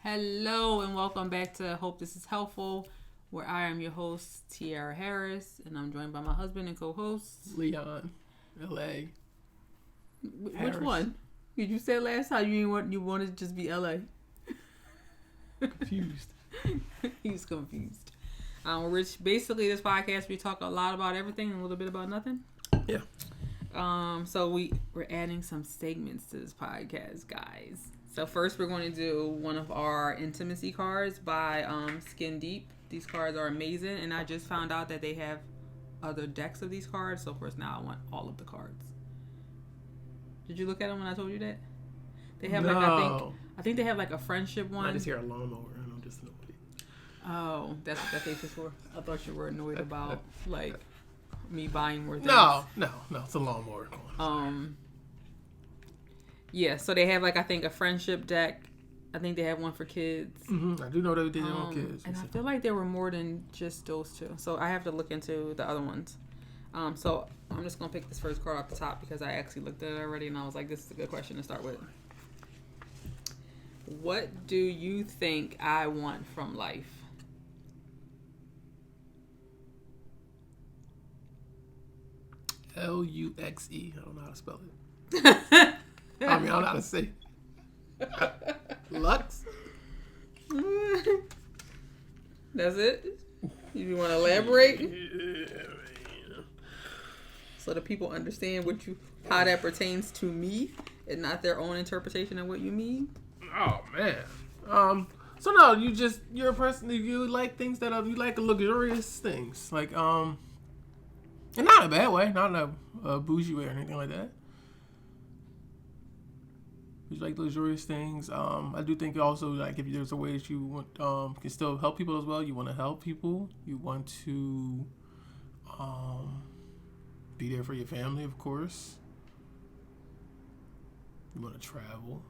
Hello and welcome back to Hope This Is Helpful, where I am your host, Tiara Harris, and I'm joined by my husband and co-host, Leon, L.A. Which one? Did you say last time you wanted to just be L.A.? Confused. He's confused. Basically, this podcast, we talk a lot about everything and a little bit about nothing. Yeah. So we're adding some segments to this podcast, guys. So first we're going to do one of our intimacy cards by Skin Deep. These cards are amazing, and I just found out that they have other decks of these cards. So of course now I want all of the cards. Did you look at them when I told you that? They have I think they have like a friendship one. I just hear a lawnmower and I'm just annoyed. Oh, that's what that face is for. I thought you were annoyed about like me buying more things. No, it's a lawnmower. Yeah, so they have I think a friendship deck. I think they have one for kids. Mm-hmm. I do know that they want kids. And I feel like there were more than just those two. So I have to look into the other ones. So I'm just going to pick this first card off the top because I actually looked at it already and I was like, this is a good question to start with. What do you think I want from life? Luxe. I don't know how to spell it. I don't know how to say Lux? That's it? You want to elaborate? So the people understand how that pertains to me and not their own interpretation of what you mean? Oh, man. So no, you're a person, you like things that you like luxurious things. Like, and not in a bad way, not in a bougie way or anything like that. You like luxurious things. I do think also like if there's a way that you want, can still help people as well. You want to help people. You want to be there for your family, of course. You want to travel.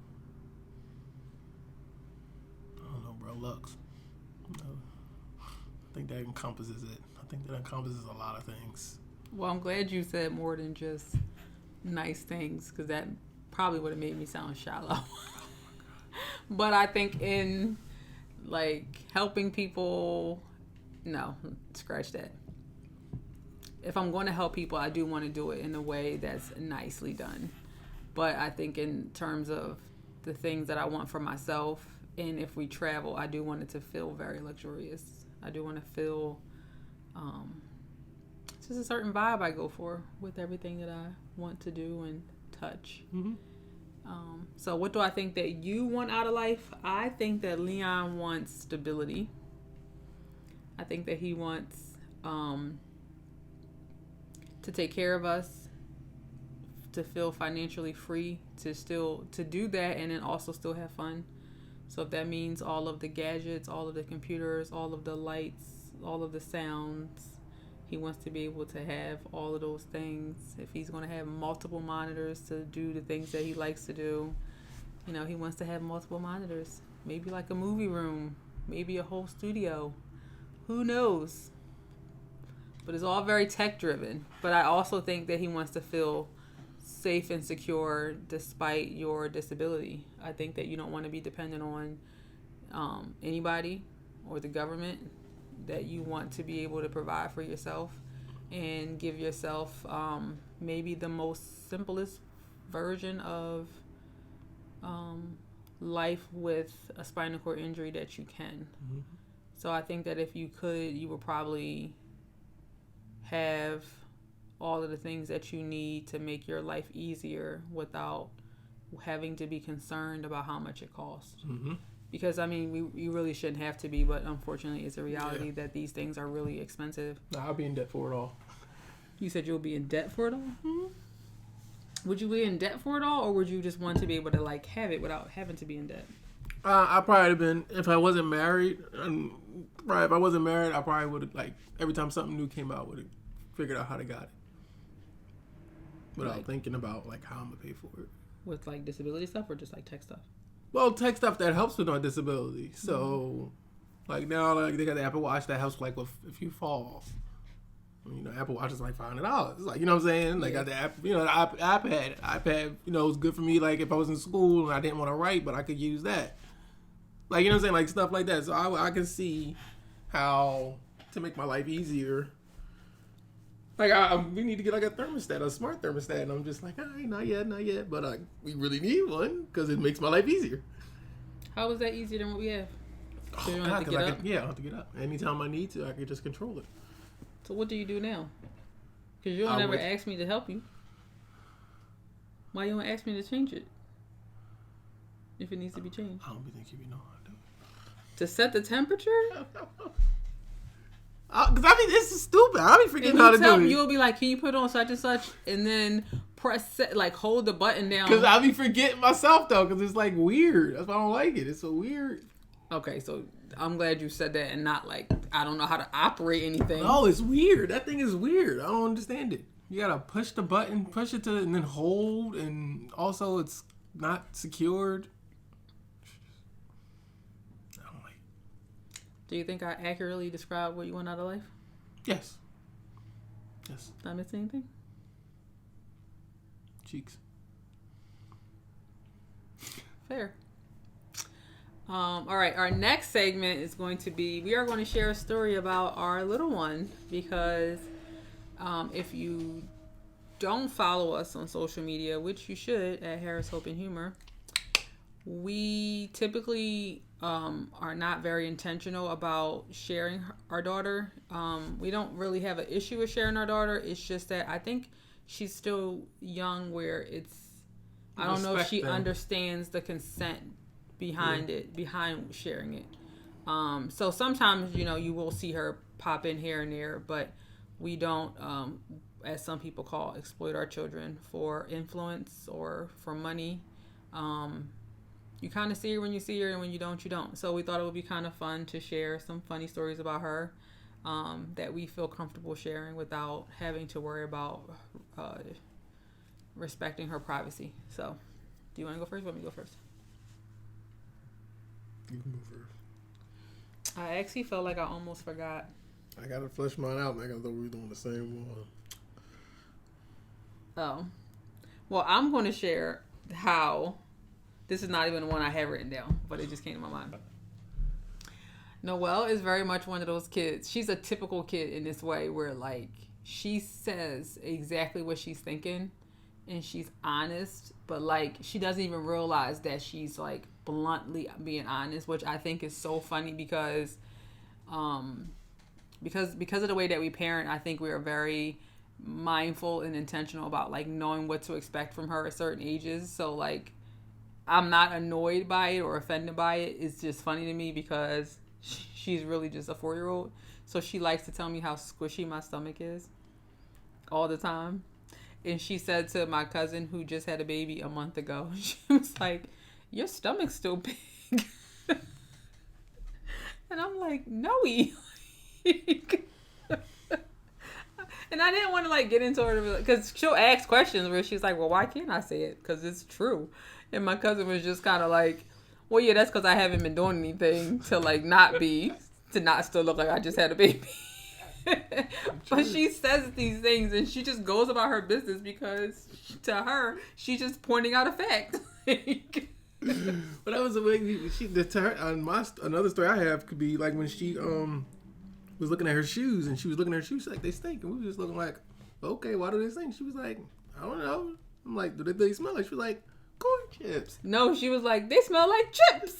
I don't know, bro. Lux. I think that encompasses it. I think that encompasses a lot of things. Well, I'm glad you said more than just nice things because that probably would have made me sound shallow. But I think in helping people, no, scratch that. If I'm going to help people, I do want to do it in a way that's nicely done. But I think in terms of the things that I want for myself, and if we travel, I do want it to feel very luxurious. I do want to feel just a certain vibe I go for with everything that I want to do and touch. Mm-hmm. So what do I think that you want out of life? I think that Leon wants stability. I think that he wants to take care of us, to feel financially free, to do that and then also still have fun. So if that means all of the gadgets, all of the computers, all of the lights, all of the sounds, he wants to be able to have all of those things. If he's going to have multiple monitors to do the things that he likes to do, he wants to have multiple monitors. Maybe like a movie room, maybe a whole studio. Who knows? But it's all very tech driven. But I also think that he wants to feel safe and secure despite your disability. I think that you don't want to be dependent on anybody or the government. That you want to be able to provide for yourself and give yourself maybe the most simplest version of life with a spinal cord injury that you can. Mm-hmm. So I think that if you could, you would probably have all of the things that you need to make your life easier without having to be concerned about how much it costs. Mm-hmm. Because, we really shouldn't have to be, but unfortunately it's a reality that these things are really expensive. I'll be in debt for it all. You said you'll be in debt for it all? Mm-hmm. Would you be in debt for it all, or would you just want to be able to, have it without having to be in debt? I probably have been, if I wasn't married, I probably would have, every time something new came out, would have figured out how to got it. Without thinking about, how I'm going to pay for it. With, disability stuff or just, tech stuff? Well, tech stuff that helps with my disability. So, now, they got the Apple Watch that helps, if you fall. Apple Watch is $500. It's you know what I'm saying? Got the app, the iPad. iPad, was good for me, if I was in school and I didn't want to write, but I could use that. Like, you know what I'm saying? Like, stuff like that. So I can see how to make my life easier. Like, we need to get like a thermostat, a smart thermostat. And I'm just like, all right, not yet. But we really need one because it makes my life easier. How is that easier than what we have? So you don't have to I get up? I don't have to get up. Anytime I need to, I can just control it. So what do you do now? Because you don't ever ask me to help you. Why you don't ask me to change it? If it needs to be changed. I don't think you know how to do it. To set the temperature? Because I mean, this is stupid. I be freaking how to do it. You'll be like, can you put on such and such? And then hold the button down. Because I be forgetting myself, though. Because it's like weird. That's why I don't like it. It's so weird. Okay, so I'm glad you said that and not like, I don't know how to operate anything. No, it's weird. That thing is weird. I don't understand it. You gotta push the button, push it to, and then hold. And also, it's not secured. I don't like it. Do you think I accurately described what you want out of life? Yes. Did I miss anything? Cheeks. Fair. All right, our next segment is going to be, we are going to share a story about our little one because if you don't follow us on social media, which you should at Harris Hope and Humor, we typically are not very intentional about sharing our daughter. We don't really have an issue with sharing our daughter. It's just that I think she's still young where I don't know if she understands the consent behind sharing it. So sometimes, you will see her pop in here and there, but we don't, as some people call, exploit our children for influence or for money. You kind of see her when you see her, and when you don't, you don't. So we thought it would be kind of fun to share some funny stories about her that we feel comfortable sharing without having to worry about respecting her privacy. So, do you want to go first? Let me go first. You can go first. I actually felt like I almost forgot. I gotta flesh mine out, man. I thought we were doing the same one. Oh. Well, I'm going to share how... This is not even the one I have written down, but it just came to my mind. Noelle is very much one of those kids. She's a typical kid in this way where, like, she says exactly what she's thinking and she's honest, but, like, she doesn't even realize that she's, like, bluntly being honest, which I think is so funny because of the way that we parent. I think we are very mindful and intentional about, like, knowing what to expect from her at certain ages. So, like, I'm not annoyed by it or offended by it. It's just funny to me because she's really just a 4-year-old. So she likes to tell me how squishy my stomach is all the time. And she said to my cousin who just had a baby a month ago, she was like, your stomach's still big. And I'm like, no. And I didn't want to, like, get into her because she'll ask questions where she's like, well, why can't I say it? Because it's true. And my cousin was just kind of like, well, yeah, that's because I haven't been doing anything to, like, to not still look like I just had a baby. But she says these things and she just goes about her business because to her, she's just pointing out a fact. But that was the way another story I have could be like when she was looking at her shoes and she was looking at her shoes like they stink, and we were just looking like, okay, why do they stink? She was like, I don't know. I'm like, do they smell like? She was like, corn chips. No, she was like, they smell like chips.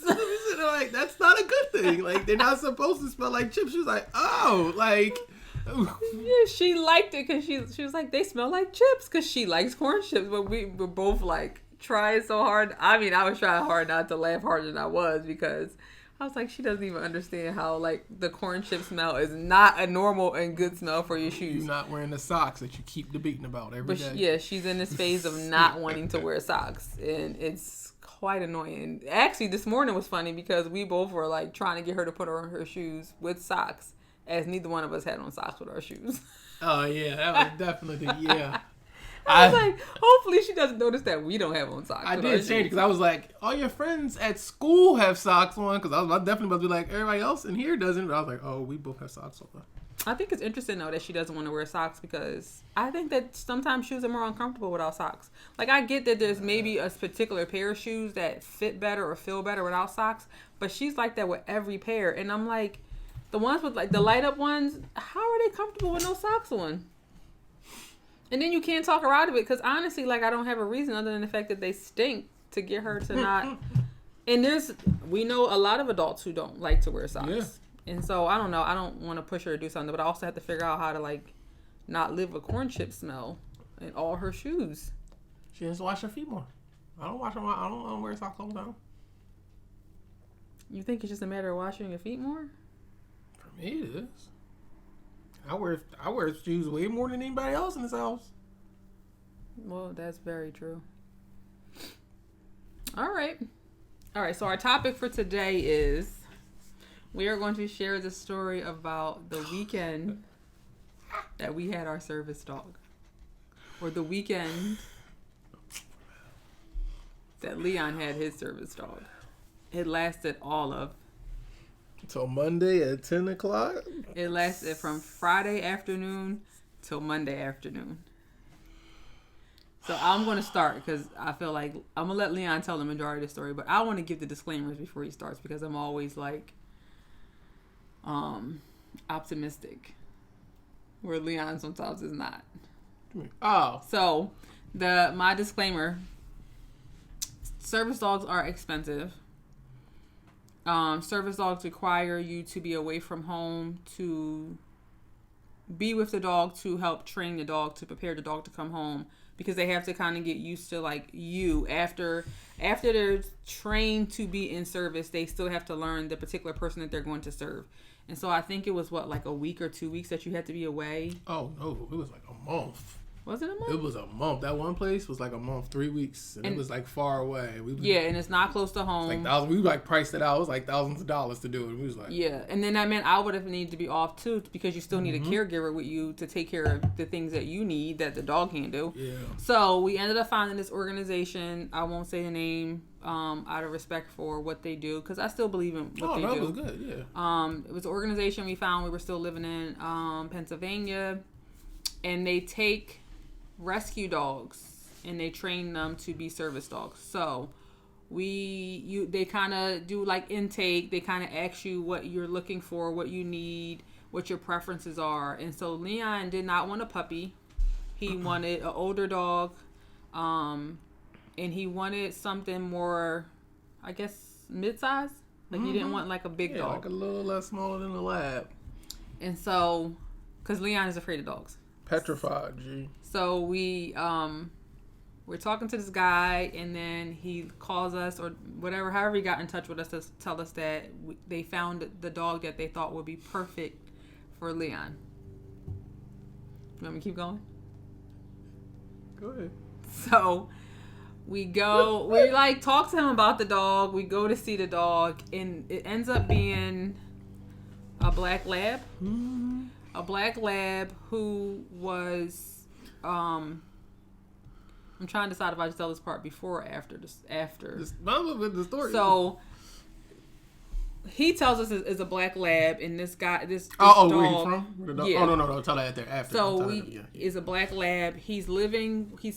Like, that's not a good thing. Like, they're not supposed to smell like chips. She was like, oh, like. Yeah, she liked it because she was like, they smell like chips because she likes corn chips. But we were both like trying so hard. I mean, I was trying hard not to laugh harder than I was because I was like, she doesn't even understand how, like, the corn chip smell is not a normal and good smell for your shoes. You're not wearing the socks that you keep debating about every day. Yeah, she's in this phase of not wanting to wear socks, and it's quite annoying. Actually, this morning was funny because we both were, like, trying to get her to put on her shoes with socks, as neither one of us had on socks with our shoes. Oh, yeah, that was definitely, yeah. I was like, hopefully she doesn't notice that we don't have on socks. I did change it because I was like, all your friends at school have socks on, because I was definitely about to be like, everybody else in here doesn't. But I was like, oh, we both have socks on. I think it's interesting though that she doesn't want to wear socks because I think that sometimes shoes are more uncomfortable without socks. Like I get that there's maybe a particular pair of shoes that fit better or feel better without socks, but she's like that with every pair. And I'm like, the ones with like the light up ones, how are they comfortable with no socks on? And then you can't talk her out of it because honestly, like I don't have a reason other than the fact that they stink to get her to not. And we know a lot of adults who don't like to wear socks. Yeah. And so, I don't know. I don't want to push her to do something, but I also have to figure out how to, like, not live a corn chip smell in all her shoes. She has to wash her feet more. I don't wear socks all the time. You think it's just a matter of washing your feet more? For me, it is. I wear shoes way more than anybody else in this house. Well, that's very true. All right. So our topic for today is... we are going to share the story about the weekend that we had our service dog. Or the weekend that Leon had his service dog. It lasted all of... till Monday at 10 o'clock? It lasted from Friday afternoon till Monday afternoon. So I'm going to start because I feel like... I'm going to let Leon tell the majority of the story. But I want to give the disclaimers before he starts because I'm always like... optimistic, where Leon sometimes is not. Oh, so my disclaimer: service dogs are expensive. Service dogs require you to be away from home, to be with the dog, to help train the dog, to prepare the dog to come home, because they have to kind of get used to like you after they're trained to be in service. They still have to learn the particular person that they're going to serve. And so I think it was like a week or 2 weeks that you had to be away. Oh no, it was like a month. Was it a month? It was a month. That one place was like a month, 3 weeks, and it was like far away. And it's not close to home. Like we like priced it out. It was like thousands of dollars to do it. We was like, and then that meant I would have needed to be off too because you still need a caregiver with you to take care of the things that you need that the dog can't do. Yeah. So we ended up finding this organization. I won't say the name. Out of respect for what they do, because I still believe in what they do. Oh, that was good, yeah. It was an organization we found. We were still living in Pennsylvania, and they take rescue dogs and they train them to be service dogs. So they kind of do like intake. They kind of ask you what you're looking for, what you need, what your preferences are. And so Leon did not want a puppy. He wanted an older dog. And he wanted something more, I guess, mid-size. Like, he didn't want, like, a big dog. Like a little less smaller than a lab. And so, because Leon is afraid of dogs. Petrified, G. So, we're talking to this guy, and then he calls us, or whatever, however he got in touch with us to tell us that they found the dog that they thought would be perfect for Leon. You want me to keep going? Go ahead. So... we like talk to him about the dog. We go to see the dog, and it ends up being a black lab. Mm-hmm. A black lab who was I'm trying to decide if I should tell this part before or after this. After the story. So he tells us is a black lab, and this dog. Where he from? Yeah. Oh no, tell that there after. So is a black lab. He's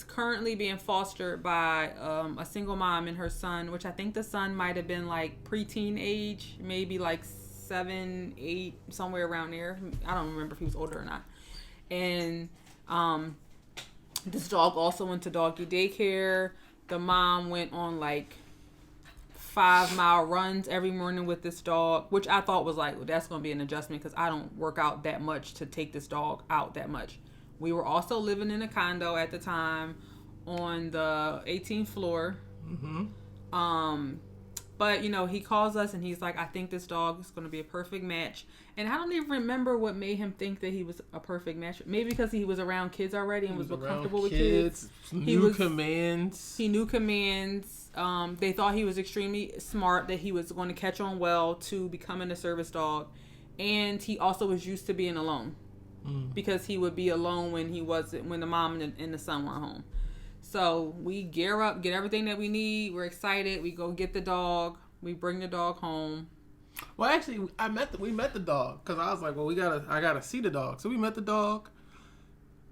currently being fostered by a single mom and her son, which I think the son might have been like preteen age, maybe like 7, 8, somewhere around there. I don't remember if he was older or not. And this dog also went to doggy daycare. The mom went on like 5-mile runs every morning with this dog, which I thought was like, well, that's going to be an adjustment because I don't work out that much to take this dog out that much. We were also living in a condo at the time on the 18th floor. Mm-hmm. But, he calls us and he's like, I think this dog is going to be a perfect match. And I don't even remember what made him think that he was a perfect match. Maybe because he was around kids already and was more comfortable with kids. He knew commands. They thought he was extremely smart, that he was going to catch on well to becoming a service dog. And he also was used to being alone. Because he would be alone when the mom and the son weren't home. So we gear up, get everything that we need. We're excited. We go get the dog. We bring the dog home. Well, actually, we met the dog because I was like, well, I gotta see the dog. So we met the dog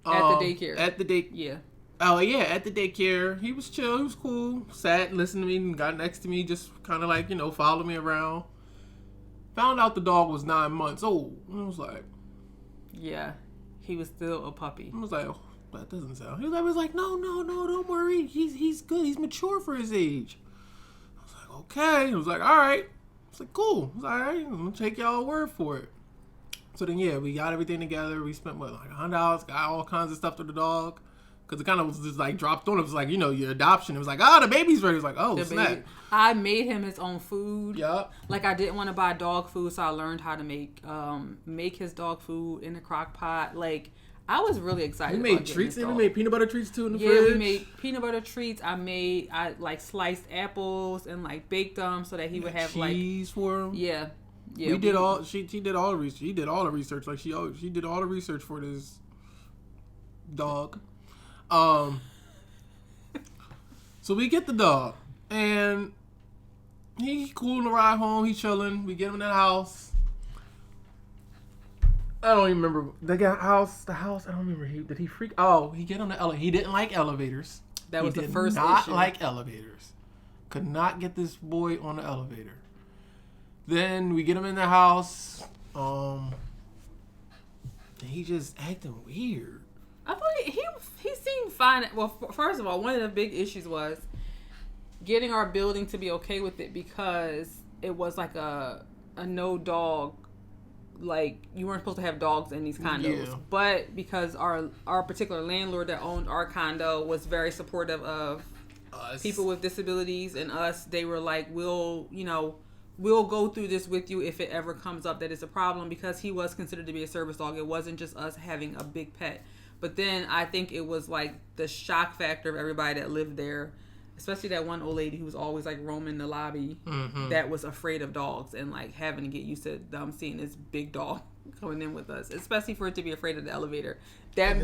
At the daycare. At the day. Yeah. Oh yeah, at the daycare. He was chill. He was cool. Sat, listened to me, and got next to me. Just kind of like followed me around. Found out the dog was 9 months old. And I was like, yeah, he was still a puppy. I was like, oh, that doesn't sound. He was like, no, don't worry. He's good. He's mature for his age. I was like, okay. He was like, all right. I was like, cool. I was like, all right. I'm gonna take y'all word for it. So then, yeah, we got everything together. We spent like $100. Got all kinds of stuff to the dog. Because it kind of was just like dropped on. It was like, your adoption. It was like, the baby's ready. It was like, oh, snap. Baby. I made him his own food. Yep. Like, I didn't want to buy dog food, so I learned how to make his dog food in the crock pot. Like, I was really excited. We made treats. We made peanut butter treats too in the fridge. Yeah, we made peanut butter treats. I like sliced apples and like baked them so that he would have cheese for him. Yeah. Yeah. We did all. She did all the research. She did all the research. Like she did all the research for this dog. So we get the dog and he cool in the ride home. He chilling. We get him in the house. I don't even remember the house. I don't remember. Did he freak? Oh, he get on the elevator. He didn't like elevators. That was the first issue. Not issue. like elevators. Could not get this boy on the elevator. Then we get him in the house. And he just acting weird. I thought he seemed fine. Well, first of all, one of the big issues was getting our building to be okay with it because it was like a no dog. Like, you weren't supposed to have dogs in these condos. Yeah. But because our particular landlord that owned our condo was very supportive of us, people with disabilities and us, they were like, we'll go through this with you if it ever comes up that it's a problem, because he was considered to be a service dog. It wasn't just us having a big pet. But then I think it was like the shock factor of everybody that lived there, especially that one old lady who was always like roaming the lobby, that was afraid of dogs and like having to get used to them seeing this big dog coming in with us, especially for it to be afraid of the elevator. That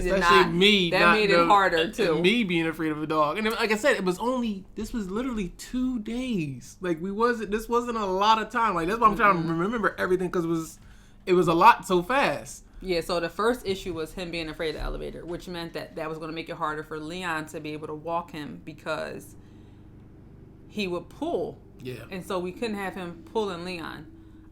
made it harder too. Me being afraid of a dog, and like I said, this was literally 2 days. Like this wasn't a lot of time. Like that's why I'm trying to remember everything, because it was a lot so fast. Yeah, so the first issue was him being afraid of the elevator, which meant that was going to make it harder for Leon to be able to walk him because he would pull. Yeah. And so we couldn't have him pulling Leon.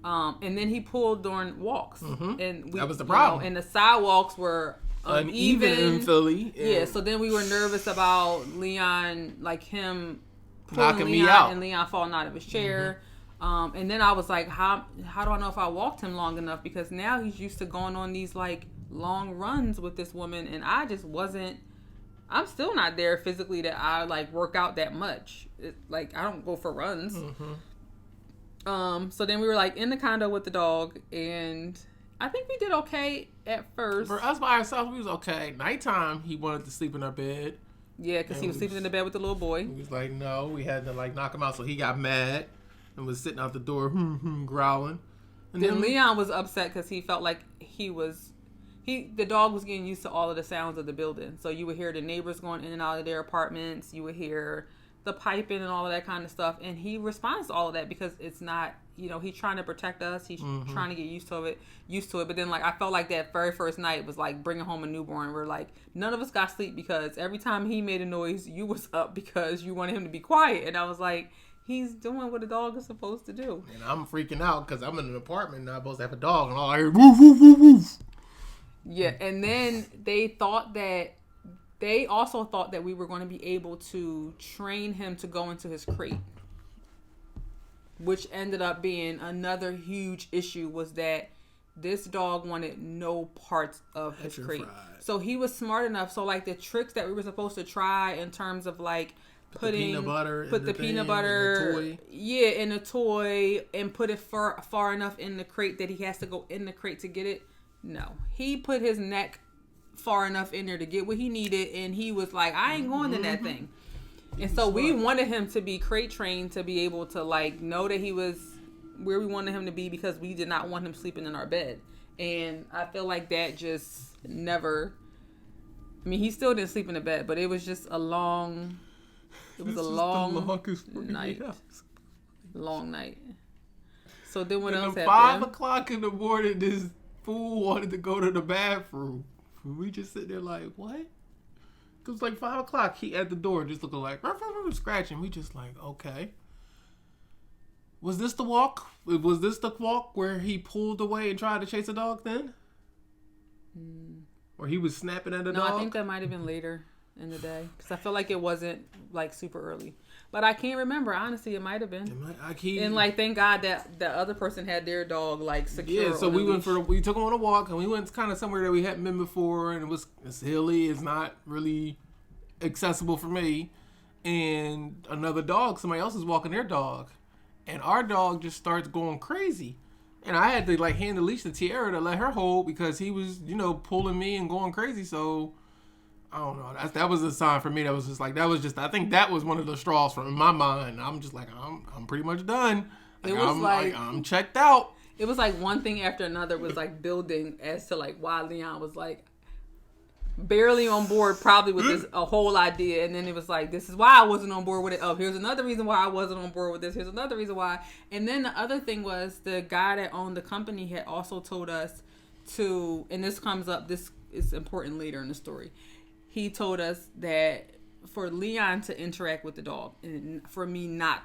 And then he pulled during walks. Mm-hmm. And that was the problem. And the sidewalks were uneven in Philly. Yeah, so then we were nervous about Leon, like him pulling knocking Leon me out. And Leon falling out of his chair. Mm-hmm. And then I was like, how do I know if I walked him long enough? Because now he's used to going on these like long runs with this woman, and I just wasn't. I'm still not there physically that I like work out that much. Like I don't go for runs. Mm-hmm. So then we were like in the condo with the dog, and I think we did okay at first. For us by ourselves, we was okay. Nighttime, he wanted to sleep in our bed. Yeah, because he was sleeping in the bed with the little boy. He was like, no, we had to like knock him out, so he got mad and was sitting out the door, growling. And then Leon was upset because he felt like the dog was getting used to all of the sounds of the building. So you would hear the neighbors going in and out of their apartments. You would hear the piping and all of that kind of stuff. And he responds to all of that because it's not, he's trying to protect us. He's trying to get used to it. But then like, I felt like that very first night was like bringing home a newborn. We're like, none of us got sleep because every time he made a noise, you was up because you wanted him to be quiet. And I was like, he's doing what a dog is supposed to do. And I'm freaking out because I'm in an apartment and I'm supposed to have a dog, and all I hear, woof, woof, woof, woof. Yeah, and then they also thought that we were going to be able to train him to go into his crate, which ended up being another huge issue, was that this dog wanted no parts of his crate. So he was smart enough. So like the tricks that we were supposed to try in terms of like put the peanut butter in the toy and put it far enough in the crate that he has to go in the crate to get it. No, he put his neck far enough in there to get what he needed, and he was like, I ain't going to that thing. And so we wanted him to be crate trained to be able to like know that he was where we wanted him to be, because we did not want him sleeping in our bed. And I feel like that just never, he still didn't sleep in the bed, but it was just a long night. Long night. So then what else happened? 5 o'clock in the morning, this fool wanted to go to the bathroom. We just sit there like, what? It was like 5 o'clock. He at the door just looking like, scratching. We just like, okay. Was this the walk? Was this the walk where he pulled away and tried to chase a dog then? Or he was snapping at a dog? No, I think that might have been later in the day. Because I feel like it wasn't like super early. But I can't remember. Honestly, it might have been. And like, thank God that the other person had their dog like secure. Yeah, so we took him on a walk and we went kind of somewhere that we hadn't been before, and it's hilly. It's not really accessible for me. And another dog, somebody else is walking their dog, and our dog just starts going crazy. And I had to like hand the leash to Tiara to let her hold because he was, pulling me and going crazy. So I don't know. That was a sign for me. That was just like, I think that was one of the straws from my mind. I'm just like, I'm pretty much done. Like, I'm checked out. It was like one thing after another was like building as to like why Leon was like barely on board probably with this a whole idea. And then it was like, this is why I wasn't on board with it. Oh, here's another reason why I wasn't on board with this. Here's another reason why. And then the other thing was the guy that owned the company had also told us to, and this comes up, this is important later in the story. He told us that for Leon to interact with the dog and for me not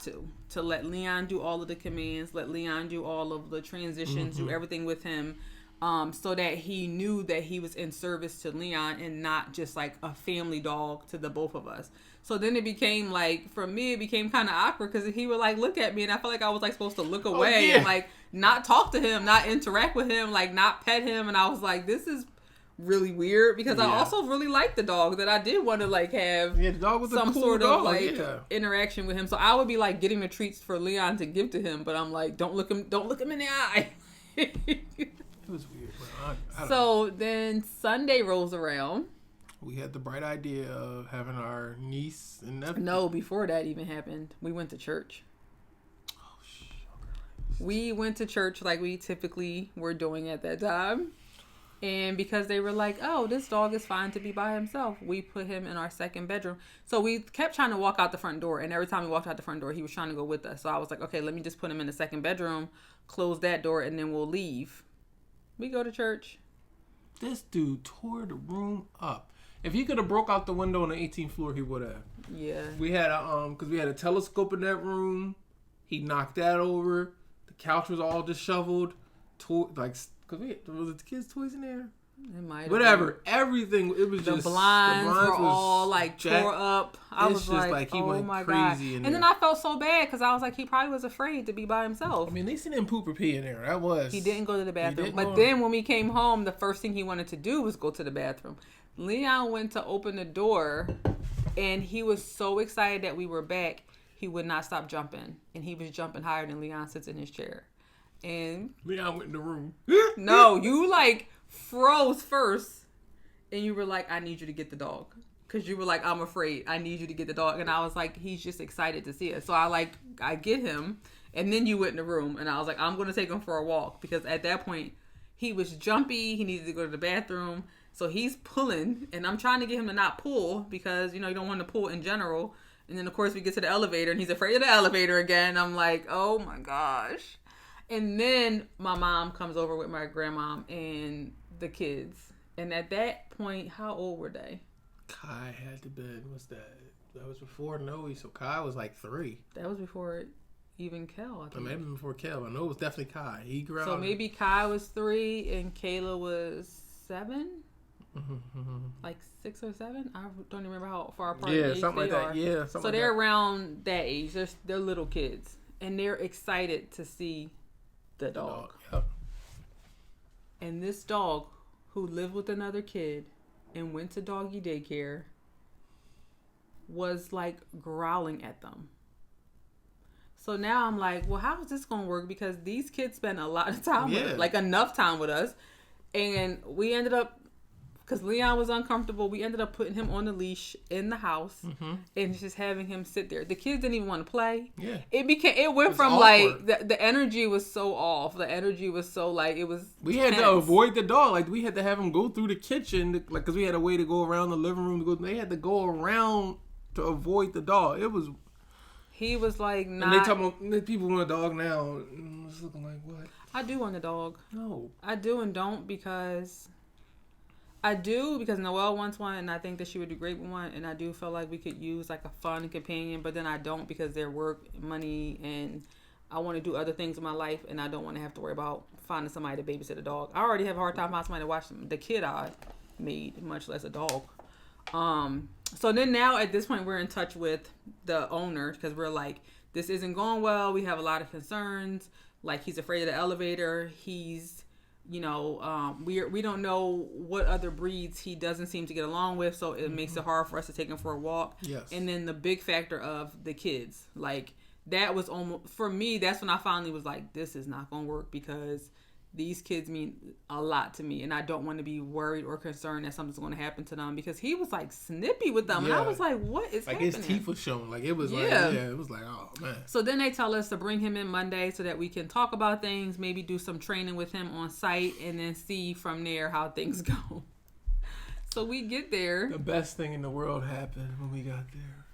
to let Leon do all of the commands, let Leon do all of the transitions, do everything with him, so that he knew that he was in service to Leon and not just like a family dog to the both of us. So then it became like, for me, it became kind of awkward because he would like look at me and I felt like I was like supposed to look away and like not talk to him, not interact with him, like not pet him. And I was like, this is really weird because I also really liked the dog, that I did want to like have the dog was some cool sort dog, of like interaction with him. So I would be like getting the treats for Leon to give to him, but I'm like, don't look him in the eye. It was weird. I so then Sunday rolls around. We had the bright idea of having our niece and nephew. No, before that even happened, we went to church. We went to church like we typically were doing at that time. And because they were like, oh, this dog is fine to be by himself, we put him in our second bedroom. So we kept trying to walk out the front door. And every time we walked out the front door, he was trying to go with us. So I was like, okay, let me just put him in the second bedroom, close that door, and then we'll leave. We go to church. This dude tore the room up. If he could have broke out the window on the 18th floor, he would have. Yeah. We had because we had a telescope in that room. He knocked that over. The couch was all disheveled. Was the kids' toys in there? It might. Whatever. Everything. It was the just blinds were all like tore up. I was like he went crazy. God. And then I felt so bad because I was like, he probably was afraid to be by himself. I mean, they seen him poop or pee in there. That was. He didn't go to the bathroom. But then when we came home, the first thing he wanted to do was go to the bathroom. Leon went to open the door, and he was so excited that we were back, he would not stop jumping, and he was jumping higher than Leon sits in his chair. And Leon went in the room. No, you like froze first, and you were like, I need you to get the dog. Because you were like, I'm afraid. I need you to get the dog. And I was like, he's just excited to see us. So I get him, and then you went in the room, and I was like, I'm going to take him for a walk. Because at that point, he was jumpy. He needed to go to the bathroom. So he's pulling, and I'm trying to get him to not pull because, you don't want to pull in general. And then, of course, we get to the elevator, and he's afraid of the elevator again. I'm like, oh, my gosh. And then my mom comes over with my grandma and the kids. And at that point, how old were they? Kai had to be, what's that? That was before Noe, so Kai was like 3. That was before even Kel, I think. Maybe before Kel. I know it was definitely Kai. He grew up. So maybe Kai was 3 and Kayla was 7? Like 6 or 7? I don't even remember how far apart yeah, something like that. Yeah, something so they're around that age. They're little kids. And they're excited to see the dog. Yep. And this dog, who lived with another kid and went to doggy daycare, was like growling at them. So now I'm like, well, how is this going to work? Because these kids spend a lot of time with us, like enough time with us. And we ended up, because Leon was uncomfortable, we ended up putting him on the leash in the house and just having him sit there. The kids didn't even want to play. Yeah. It went from awkward. Like, the energy was so off. The energy was so like, it was We had to avoid the dog. Like, we had to have him go through the kitchen, like, because we had a way to go around the living room. They had to go around to avoid the dog. He was like, not. And they talking about people want a dog now. It's looking like what? I do want a dog. No. I do and don't because Noelle wants one, and I think that she would do great with one. And I do feel like we could use like a fun companion, but then I don't because their work, money, and I want to do other things in my life, and I don't want to have to worry about finding somebody to babysit a dog. I already have a hard time finding somebody to watch the kid I made, much less a dog. So then now at this point we're in touch with the owner because we're like, this isn't going well. We have a lot of concerns. Like, he's afraid of the elevator. He's, we don't know what other breeds he doesn't seem to get along with. So it makes it hard for us to take him for a walk. Yes. And then the big factor of the kids, like that was almost, for me, that's when I finally was like, this is not going to work because these kids mean a lot to me, and I don't want to be worried or concerned that something's going to happen to them because he was like snippy with them, and I was like, "What is happening?" Like his teeth were showing, like it was it was like, oh man. So then they tell us to bring him in Monday so that we can talk about things, maybe do some training with him on site, and then see from there how things go. So we get there. The best thing in the world happened when we got there.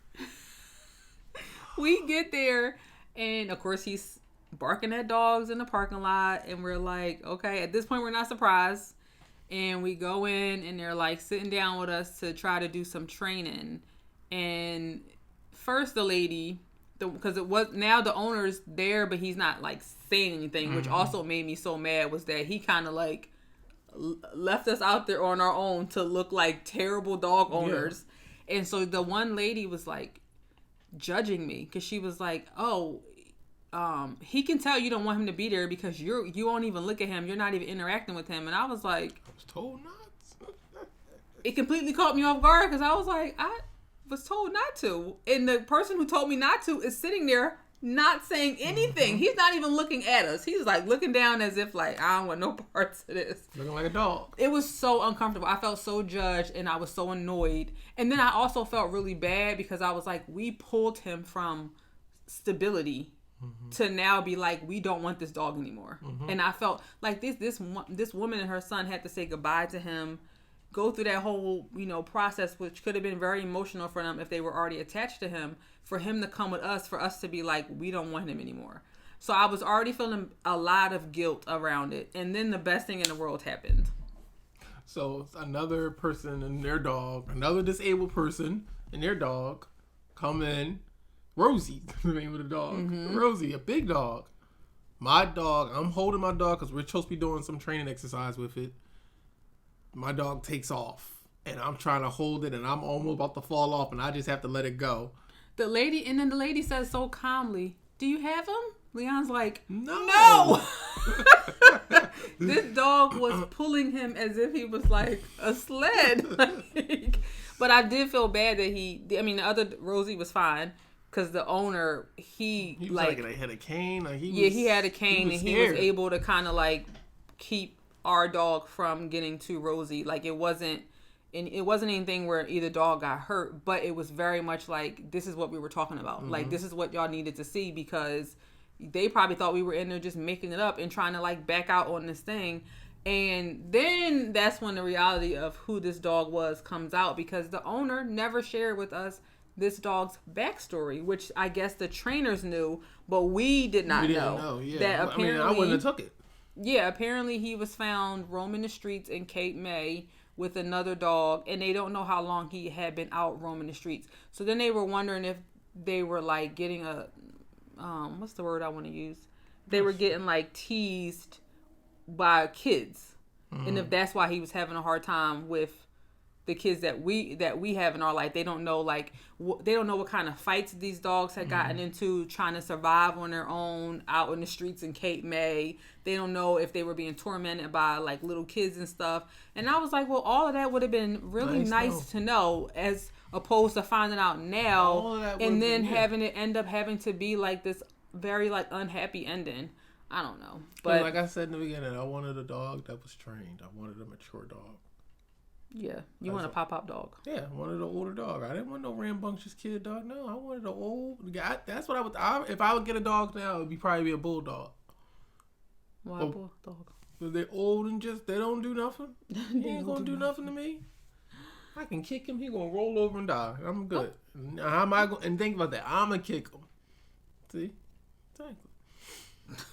We get there, and of course he's barking at dogs in the parking lot, and we're like, okay, at this point we're not surprised, and we go in and they're like sitting down with us to try to do some training. And first the lady, because it was now the owner's there, but he's not like saying anything, which also made me so mad, was that he kind of like left us out there on our own to look like terrible dog owners. And so the one lady was like judging me because she was like, oh, he can tell you don't want him to be there because you won't even look at him. You're not even interacting with him. And I was like, I was told not. It completely caught me off guard because I was like, I was told not to. And the person who told me not to is sitting there not saying anything. He's not even looking at us. He's like looking down as if like, I don't want no parts of this. Looking like a dog. It was so uncomfortable. I felt so judged and I was so annoyed. And then I also felt really bad because I was like, we pulled him from stability to now be like, we don't want this dog anymore. And I felt like this woman and her son had to say goodbye to him, go through that whole process, which could have been very emotional for them if they were already attached to him, for him to come with us, for us to be like, we don't want him anymore. So I was already feeling a lot of guilt around it, and then the best thing in the world happened. So another person and their dog, another disabled person and their dog come in. Rosie, the name of the dog. Rosie, a big dog. My dog, I'm holding my dog because we're supposed to be doing some training exercise with it. My dog takes off, and I'm trying to hold it, and I'm almost about to fall off, and I just have to let it go. The lady says so calmly, "Do you have him?" Leon's like, No. This dog was pulling him as if he was like a sled. But I did feel bad that the other Rosie was fine. Because the owner, he was like had a cane. Like he had a cane, and he was able to kind of like keep our dog from getting to Rosie. Like it wasn't anything where either dog got hurt, but it was very much like, this is what we were talking about. Like, this is what y'all needed to see, because they probably thought we were in there just making it up and trying to like back out on this thing. And then that's when the reality of who this dog was comes out, because the owner never shared with us this dog's backstory, which I guess the trainers knew, but we did not know. Yeah. That apparently, I wouldn't have took it. Yeah, apparently he was found roaming the streets in Cape May with another dog, and they don't know how long he had been out roaming the streets. So then they were wondering if they were like getting a, what's the word I want to use? They were getting like teased by kids, and if that's why he was having a hard time with the kids that we have in our life. They don't know they don't know what kind of fights these dogs had gotten into trying to survive on their own out in the streets in Cape May. They don't know if they were being tormented by like little kids and stuff. And I was like, well, all of that would have been really nice to know, as opposed to finding out now and then having it end up having to be like this very like unhappy ending. I don't know. But like I said in the beginning, I wanted a dog that was trained. I wanted a mature dog. Yeah, you want a pop-up dog. Yeah, I wanted an older dog. I didn't want no rambunctious kid dog. No, I wanted an old guy. That's what I would. If I would get a dog now, it would probably be a bulldog. Why a bulldog? Because they're old and they don't do nothing. He ain't gonna do nothing to me. I can kick him. He gonna roll over and die. I'm good. How am I going? And think about that. I'm gonna kick him. See? Exactly.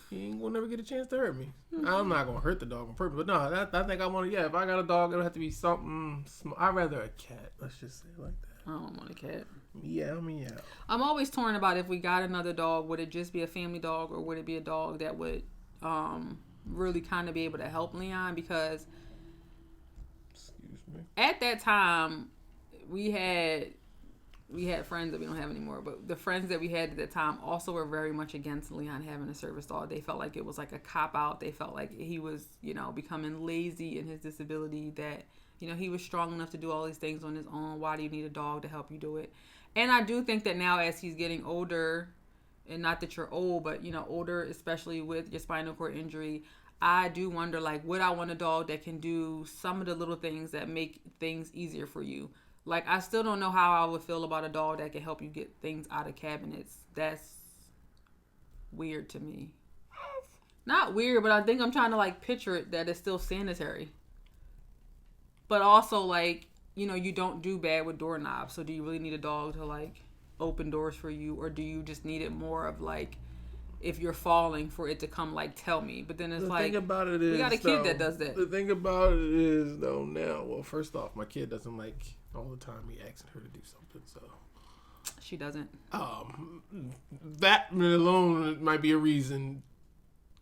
He ain't gonna never get a chance to hurt me. I'm not gonna hurt the dog on purpose, but no, I think I want to. Yeah, if I got a dog, it'll have to be something small. I'd rather a cat. Let's just say it like that. I don't want a cat. Meow. I'm always torn about if we got another dog, would it just be a family dog or would it be a dog that would really kind of be able to help Leon? Because Excuse me. at that time we had friends that we don't have anymore, but the friends that we had at the time also were very much against Leon having a service dog. They felt like it was like a cop out. They felt like he was, becoming lazy in his disability, that he was strong enough to do all these things on his own. Why do you need a dog to help you do it? And I do think that now, as he's getting older, and not that you're old, but older, especially with your spinal cord injury, I do wonder, like, would I want a dog that can do some of the little things that make things easier for you? Like, I still don't know how I would feel about a dog that can help you get things out of cabinets. That's weird to me. Not weird, but I think I'm trying to, like, picture it that it's still sanitary. But also, like, you don't do bad with doorknobs. So do you really need a dog to, like, open doors for you? Or do you just need it more of, like, if you're falling, for it to come, like, tell me? But then it's the like, thing about it is, we got a kid that does that. The thing about it is, though, now, well, first off, my kid doesn't like all the time me asking her to do something, so. She doesn't. That alone might be a reason.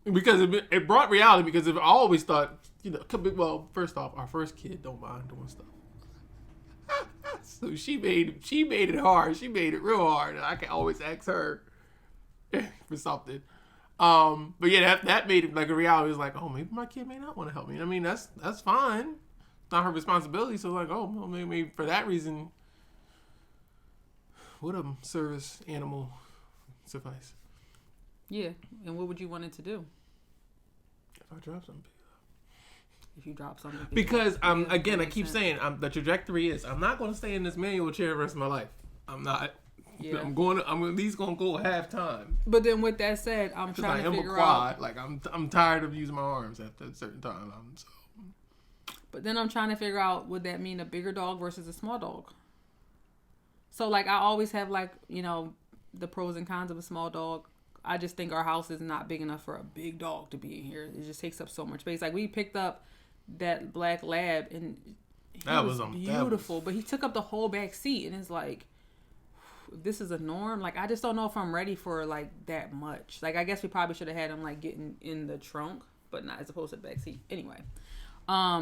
Because it brought reality, because if I always thought, well, first off, our first kid don't mind doing stuff. So she made it hard. She made it real hard. And I can always ask her for something. But yeah, that made it like a reality. It was like, oh, maybe my kid may not want to help me. I mean, that's fine. It's not her responsibility. So like, oh, well, maybe for that reason, would a service animal suffice? Yeah, and what would you want it to do? If I drop something. If you drop something. Because again, I keep saying the trajectory is I'm not going to stay in this manual chair the rest of my life. I'm not. Yeah. I'm at least going to go half time. But then with that said, I'm trying to figure out. Like I'm tired of using my arms at a certain time. But then I'm trying to figure out, would that mean a bigger dog versus a small dog? So like I always have like the pros and cons of a small dog. I just think our house is not big enough for a big dog to be in here. It just takes up so much space. Like we picked up that black lab and he was beautiful, but he took up the whole back seat, and it's like, if this is a norm, like I just don't know if I'm ready for like that much. Like I guess we probably should have had him like getting in the trunk, but not as opposed to the back seat. Anyway, I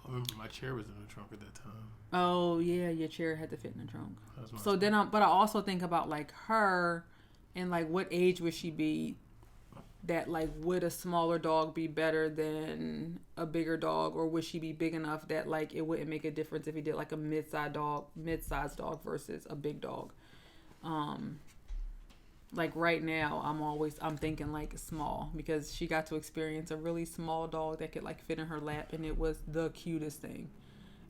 remember my chair was in the trunk at that time. Oh yeah, your chair had to fit in the trunk. So then, but I also think about like her, and like what age would she be? That like, would a smaller dog be better than a bigger dog, or would she be big enough that like it wouldn't make a difference if he did like a mid-sized dog versus a big dog? Like right now, I'm thinking like small, because she got to experience a really small dog that could like fit in her lap, and it was the cutest thing.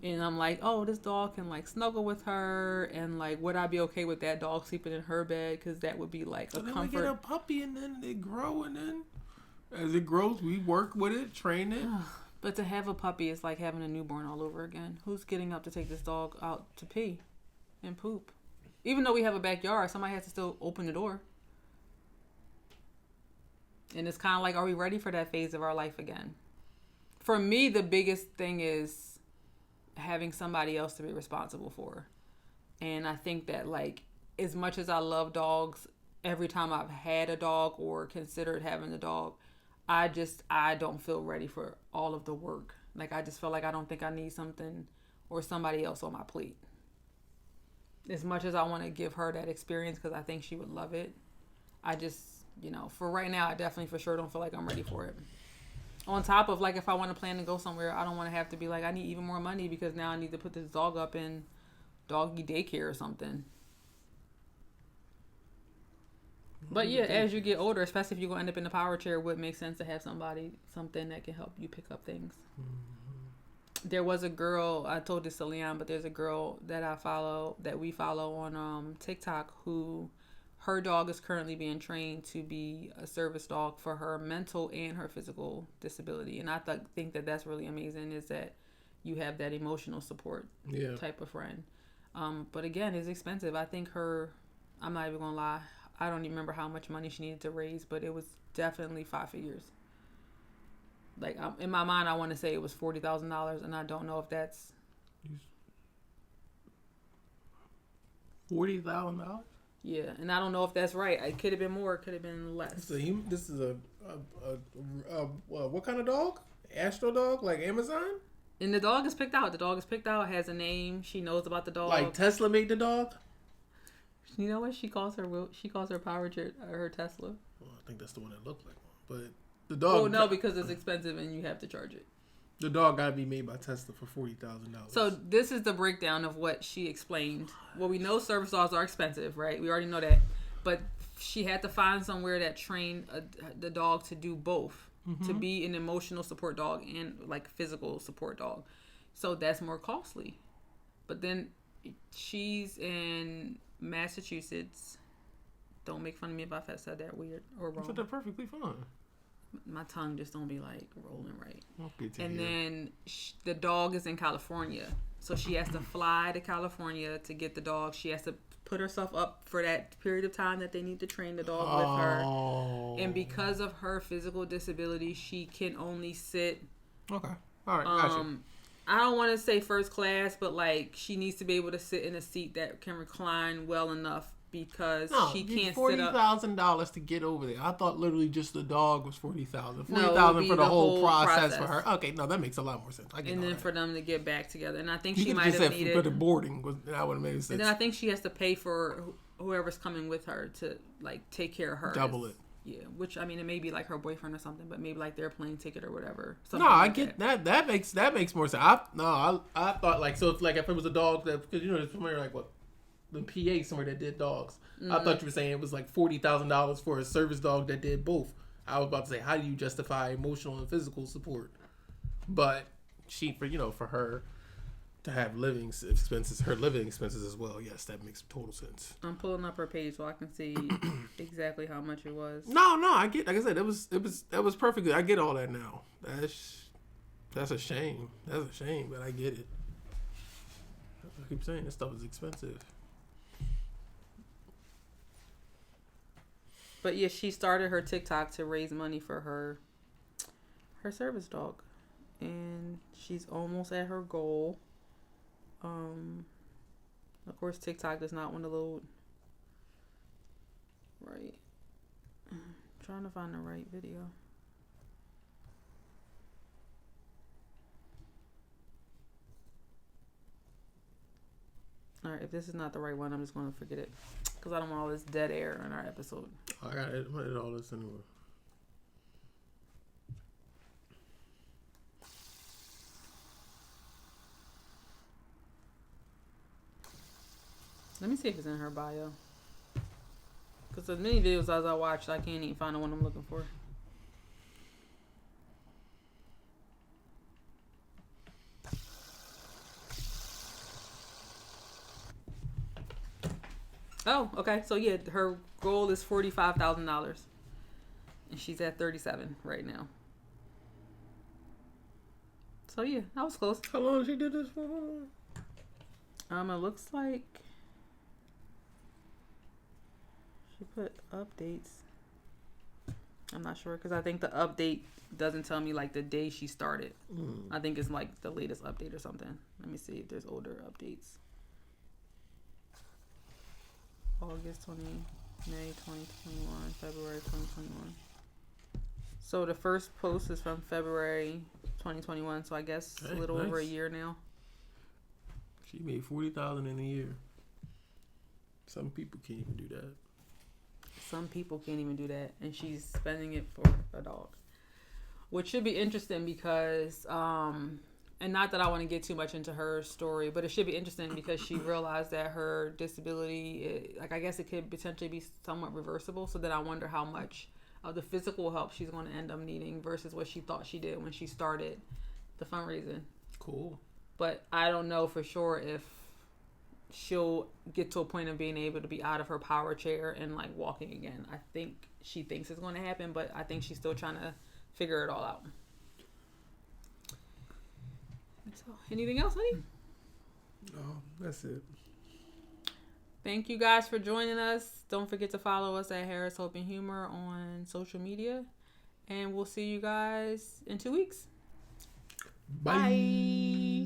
And I'm like, oh, this dog can like snuggle with her, and like, would I be okay with that dog sleeping in her bed? Because that would be like a comfort. We get a puppy, and then they grow, and then as it grows, we work with it, train it. But to have a puppy is like having a newborn all over again. Who's getting up to take this dog out to pee and poop? Even though we have a backyard, somebody has to still open the door. And it's kind of like, are we ready for that phase of our life again? For me, the biggest thing is having somebody else to be responsible for. And I think that like, as much as I love dogs, every time I've had a dog or considered having a dog, I don't feel ready for all of the work. Like I just feel like I don't think I need something or somebody else on my plate. As much as I want to give her that experience, because I think she would love it, I just, for right now, I definitely for sure don't feel like I'm ready for it. On top of, like, if I want to plan to go somewhere, I don't want to have to be like, I need even more money because now I need to put this dog up in doggy daycare or something. But yeah, as you get older, especially if you're going to end up in the power chair, it would make sense to have something that can help you pick up things. Mm-hmm. There was a girl, I told this to Leon, but there's a girl that we follow on TikTok who... her dog is currently being trained to be a service dog for her mental and her physical disability. And I think that that's really amazing, is that you have that emotional support type of friend. But again, it's expensive. I think I'm not even going to lie, I don't even remember how much money she needed to raise, but it was definitely 5 figures. Like, in my mind, I want to say it was $40,000, and I don't know if that's $40,000. Yeah, and I don't know if that's right. It could have been more. It could have been less. This is a what kind of dog? Astro dog, like Amazon? And the dog is picked out. The dog is picked out. Has a name. She knows about the dog. Like Tesla made the dog. You know what she calls her? She calls her power chair her Tesla. Well, I think that's the one that looked like one, but the dog. Oh no, because it's expensive and you have to charge it. The dog got to be made by Tesla for $40,000. So this is the breakdown of what she explained. Well, we know service dogs are expensive, right? We already know that, but she had to find somewhere that trained the dog to do both, to be an emotional support dog and like physical support dog. So that's more costly. But then she's in Massachusetts. Don't make fun of me if I said that weird or wrong. I said that perfectly fine. My tongue just don't be like rolling right. Okay, and then the dog is in California, so she has to fly to California to get the dog. She has to put herself up for that period of time that they need to train the dog with her. And because of her physical disability, she can only sit. Okay, all right, gotcha. I don't want to say first class, but like she needs to be able to sit in a seat that can recline well enough. Because she can't sit up. $40,000 to get over there. I thought literally just the dog was $40,000. $40,000 no, for the whole process for her. Okay, no, that makes a lot more sense. And then for them to get back together, and I think you she might have needed for the boarding. That would have made sense. And then I think she has to pay for whoever's coming with her to like take care of her. Double it. Yeah, which I mean, it may be like her boyfriend or something, but maybe like their plane ticket or whatever. No, I get that. That makes more sense. I thought like so if it was a dog that because there's somewhere like what. The PA somewhere that did dogs. I thought you were saying it was like $40,000 for a service dog that did both. I was about to say, how do you justify emotional and physical support? But for her to have living expenses as well. Yes, that makes total sense. I'm pulling up her page so I can see exactly how much it was. No, I get. Like I said, that was perfect. I get all that now. That's a shame. That's a shame, but I get it. I keep saying this stuff is expensive. But yeah, she started her TikTok to raise money for her service dog, and she's almost at her goal. Of course, TikTok does not want to load. Right, I'm trying to find the right video. All right, if this is not the right one, I'm just going to forget it. Because I don't want all this dead air in our episode. I got to edit all this anyway. Let me see if it's in her bio. Because as many videos as I watched, I can't even find the one I'm looking for. Oh, okay. So yeah, her goal is $45,000, and she's at 37 right now. So yeah, that was close. How long she did this for? It looks like she put updates. I'm not sure because I think the update doesn't tell me like the day she started. I think it's like the latest update or something. Let me see if there's older updates. August 20, May 2021, February 2021. So the first post is from February 2021, so I guess a little over a year now. She made $40,000 in a year. Some people can't even do that. Some people can't even do that, and she's spending it for a dog. Which should be interesting because, and not that I want to get too much into her story, but it should be interesting because she realized that her disability, I guess it could potentially be somewhat reversible. So then I wonder how much of the physical help she's going to end up needing versus what she thought she did when she started the fundraising. Cool. But I don't know for sure if she'll get to a point of being able to be out of her power chair and like walking again. I think she thinks it's going to happen, but I think she's still trying to figure it all out. So, anything else, honey? No, that's it. Thank you guys for joining us. Don't forget to follow us at Harris Hope and Humor on social media. And we'll see you guys in 2 weeks. Bye. Bye.